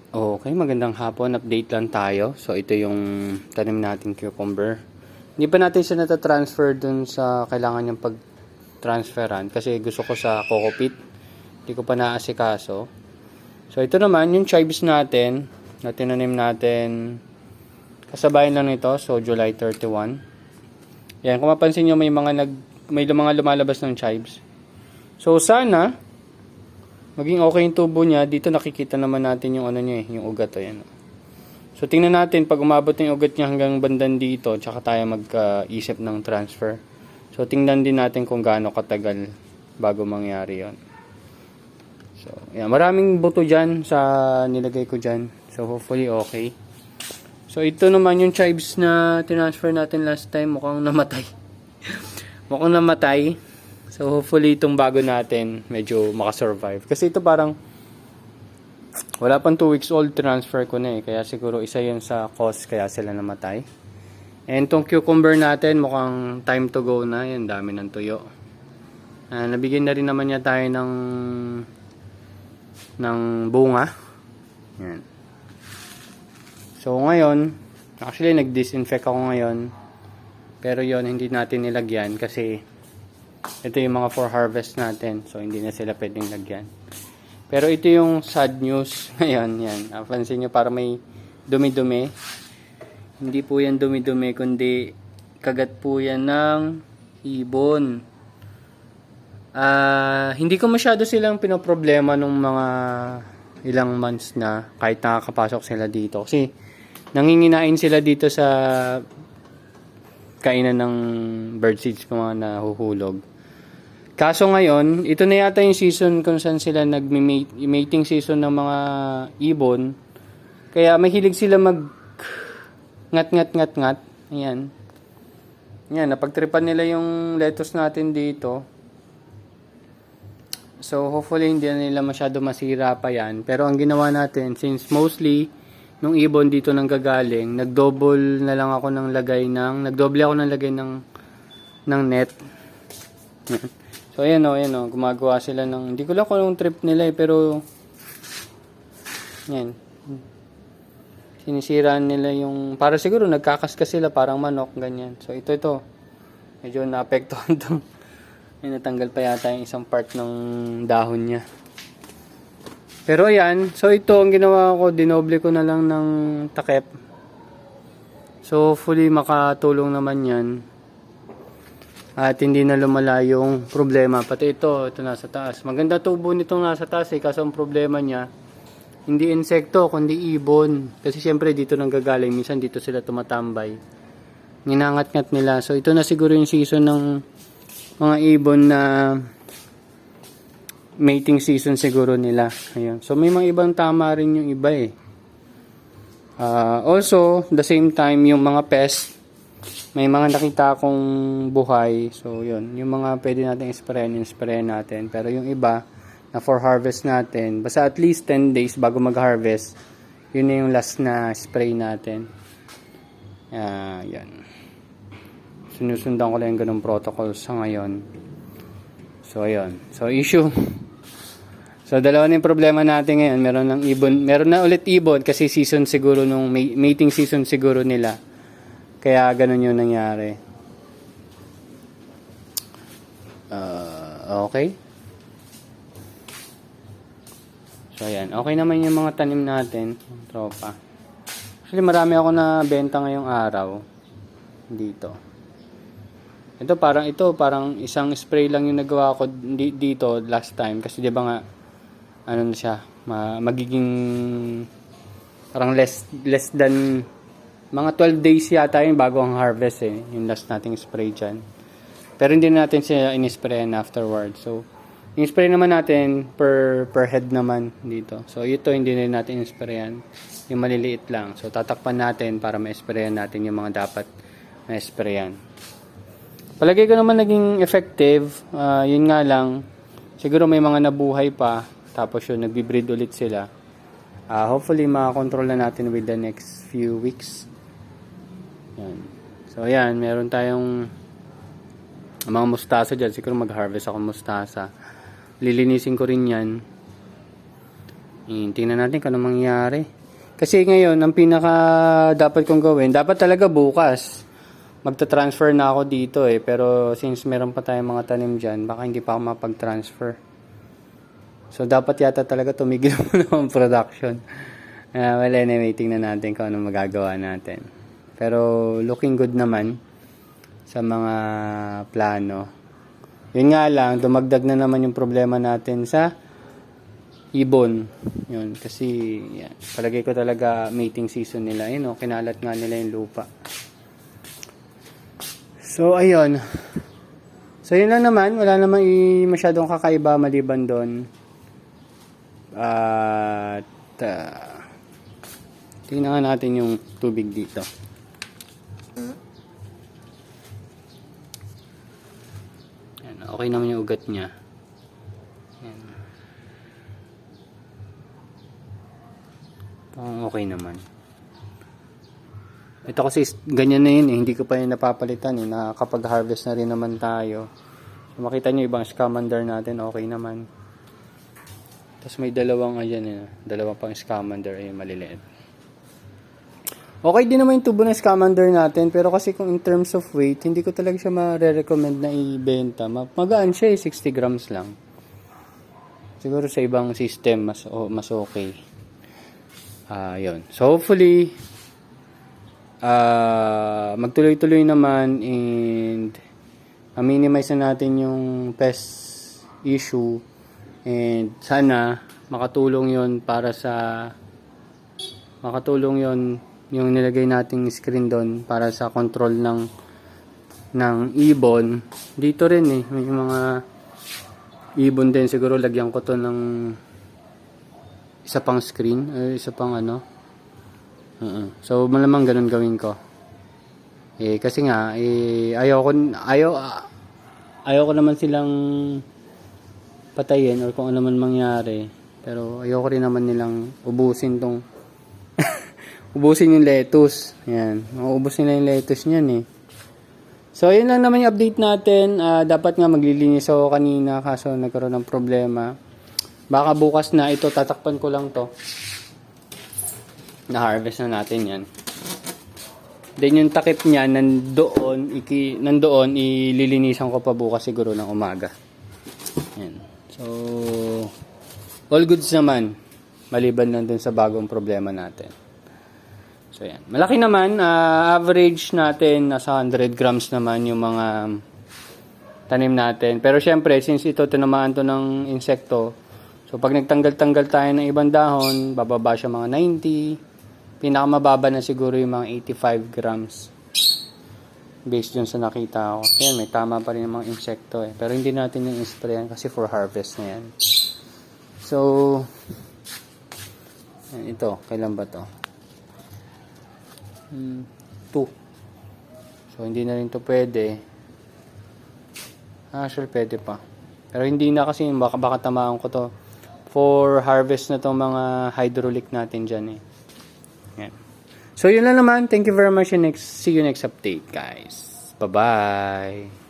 Okay, magandang hapon. Update lang tayo. So, ito yung tanim nating cucumber. Hindi pa natin siya natatransfer dun sa kailangan niyang pag-transferan kasi gusto ko sa coco peat. Hindi ko pa naasikaso. So, ito naman yung chives natin na tinanim natin. Kasabayan lang nito. So, July 31. Yan, kung mapansin nyo may mga lumalabas ng chives. So, sana maging okay yung tubo niya. Dito nakikita naman natin yung ano niya yung ugat. Ayan. So, tingnan natin pag umabot yung ugat niya hanggang bandan dito, tsaka tayo mag-isip ng transfer. So, tingnan din natin kung gaano katagal bago mangyari yon. So, yan. Maraming buto dyan sa nilagay ko dyan. So, hopefully okay. So, ito naman yung chives na transfer natin last time. Mukhang namatay. Mukhang namatay. So, hopefully, itong bago natin, medyo makasurvive. Kasi ito parang, wala pang 2 weeks old, transfer ko na eh. Kaya siguro isa yun sa cause, kaya sila namatay. And itong cucumber natin, mukhang time to go na. Yan, dami ng tuyo. Nabigyan na rin naman niya tayo ng bunga. Yan. So, ngayon, actually, nag-disinfect ako ngayon. Pero yon hindi natin nilagyan kasi ito yung mga for harvest natin. So, hindi na sila pwedeng lagyan. Pero ito yung sad news. Ayan, yan. Pansin nyo, para may dumi-dumi. Hindi po yan dumi-dumi, kundi kagat po yan ng ibon. Hindi ko masyado silang pinoproblema nung mga ilang months na kahit nakakapasok sila dito. Kasi nanginginain sila dito sa kainan ng birdseeds ko mga nahuhulog. Kaso ngayon, ito na yata yung season kung saan sila nag-mating season ng mga ibon. Kaya mahilig sila mag ngat. Ayan. Ayan, napagtripan nila yung lettuce natin dito. So, hopefully hindi na nila masyado masira pa yan. Pero ang ginawa natin, since mostly nung ibon dito nang gagaling, nagdoble ako ng lagay ng net. So, ayan o, gumagawa sila ng, hindi ko lang kung anong trip nila pero, yan, sinisiraan nila yung, para siguro nagkakaskas sila, parang manok, ganyan. So, ito, medyo naapektuhan itong, natanggal pa yata yung isang part ng dahon niya. Pero, ayan, so ito, ang ginawa ko, dinoble ko na lang ng takip. So, hopefully, makatulong naman yan. At hindi na lumala yung problema. Pati ito nasa taas. Maganda tubo nitong nasa taas eh. Kaso ang problema niya, hindi insekto, kundi ibon. Kasi syempre dito nang gagaling. Minsan dito sila tumatambay. Ninangat-ngat nila. So ito na siguro yung season ng mga ibon na mating season siguro nila. Ayun. So may mga ibang tama rin yung iba eh. Also, the same time yung mga pests, may mga nakita akong buhay. So, yun. Yung mga pwede natin sprayan natin. Pero yung iba, na for harvest natin, basta at least 10 days bago mag-harvest, yun na yung last na spray natin. Yan. Sinusundan ko lang yung ganung protocol sa ngayon. So, ayun. So, issue. So, dalawa na yung problema natin ngayon. Meron na ulit ibon kasi season siguro nung mating season siguro nila. Kaya ganun yung nangyari. Okay. So, ayan. Okay naman yung mga tanim natin. Tropa. Actually, marami ako na benta ngayong araw. Dito. Ito parang isang spray lang yung nagawa ko dito last time. Kasi diba nga, ano na siya, magiging parang less than mga 12 days yata yun bago ang harvest eh. Yung last nating spray dyan. Pero hindi natin siya in-sprayan afterward. So, yung spray naman natin per head naman dito. So, ito hindi na natin in-sprayan. Yung maliliit lang. So, tatakpan natin para ma-sprayan natin yung mga dapat ma-sprayan. Palagay ko naman naging effective. Yun nga lang, siguro may mga nabuhay pa. Tapos yun, nagbe-breed ulit sila. Hopefully, makakontrol na natin with the next few weeks. Yan. So, ayan. Meron tayong mga mustasa dyan. Siguro mag-harvest ako mustasa. Lilinisin ko rin yan. Tingnan natin kung ano mangyayari. Kasi ngayon, ang pinaka dapat kong gawin, dapat talaga bukas. Magta-transfer na ako dito eh. Pero since meron pa tayong mga tanim dyan, baka hindi pa ako mapag-transfer. So, dapat yata talaga tumigil muna ang production. Well, anyway, tingnan natin kung ano magagawa natin. Pero, looking good naman sa mga plano. Yun nga lang, dumagdag na naman yung problema natin sa ibon. Yun, kasi yan, palagay ko talaga mating season nila. Yun, kinalat nga nila yung lupa. So, ayun. So, yun lang naman. Wala namang masyadong kakaiba maliban doon. At, tingnan natin yung tubig dito. Yan, okay naman yung ugat niya. Yan. Okay naman. Ito kasi ganyan na yun eh. Hindi ko pa yun napapalitan eh. Nakakapag-harvest na rin naman tayo. So, makita nyo ibang scamander natin. Okay naman. Tapos may dalawang ayan eh. Dalawang pang scamander. Ayun maliliit. Okay din naman yung tubo ng scamander natin. Pero kasi kung in terms of weight, hindi ko talaga siya ma-recommend na ibenta. Magaan siya eh. 60 grams lang. Siguro sa ibang system mas okay. Yun. So hopefully magtuloy-tuloy naman and minimize na natin yung pest issue and sana makatulong yon para sa yung nilagay nating screen doon para sa control ng ibon dito rin eh. May mga ibon din siguro lagyan ko to ng isa pang screen isa pang ano. So malamang ganun gawin ko. Kasi nga ayaw ko naman silang patayin or kung ano man mangyari. Pero ayaw ko rin naman nilang ubusin ubusin yung lettuce. Yan. Maubos nila yung lettuce niyan eh. So yun lang naman yung update natin. Dapat nga maglilinis ako kanina kaso nagkaroon ng problema. Baka bukas na ito tatakpan ko lang to. Na-harvest na natin yan. Then yung takip niya nandoon ililinisan ko pa bukas siguro ng umaga. Yan. So all goods naman maliban lang dun sa bagong problema natin. So yan. Malaki naman, average natin nasa 100 grams naman yung mga tanim natin. Pero syempre since ito tinamaan to ng insekto, so pag nagtanggal-tanggal tayo ng ibang dahon, bababa siya mga 90. Pinakamababa na siguro yung mga 85 grams. Based dun sa nakita ko. Ayan, may tama pa rin yung mga insekto eh. Pero hindi natin yung sprayan kasi for harvest na yan. So, yan, ito. Kailan ba to? 2. So, hindi na rin to pwede. Sure, pwede pa. Pero hindi na kasi baka tamaan ko to. For harvest na tong mga hydraulic natin dyan eh. Yan. So, yun lang naman. Thank you very much. See you next update, guys. Bye-bye.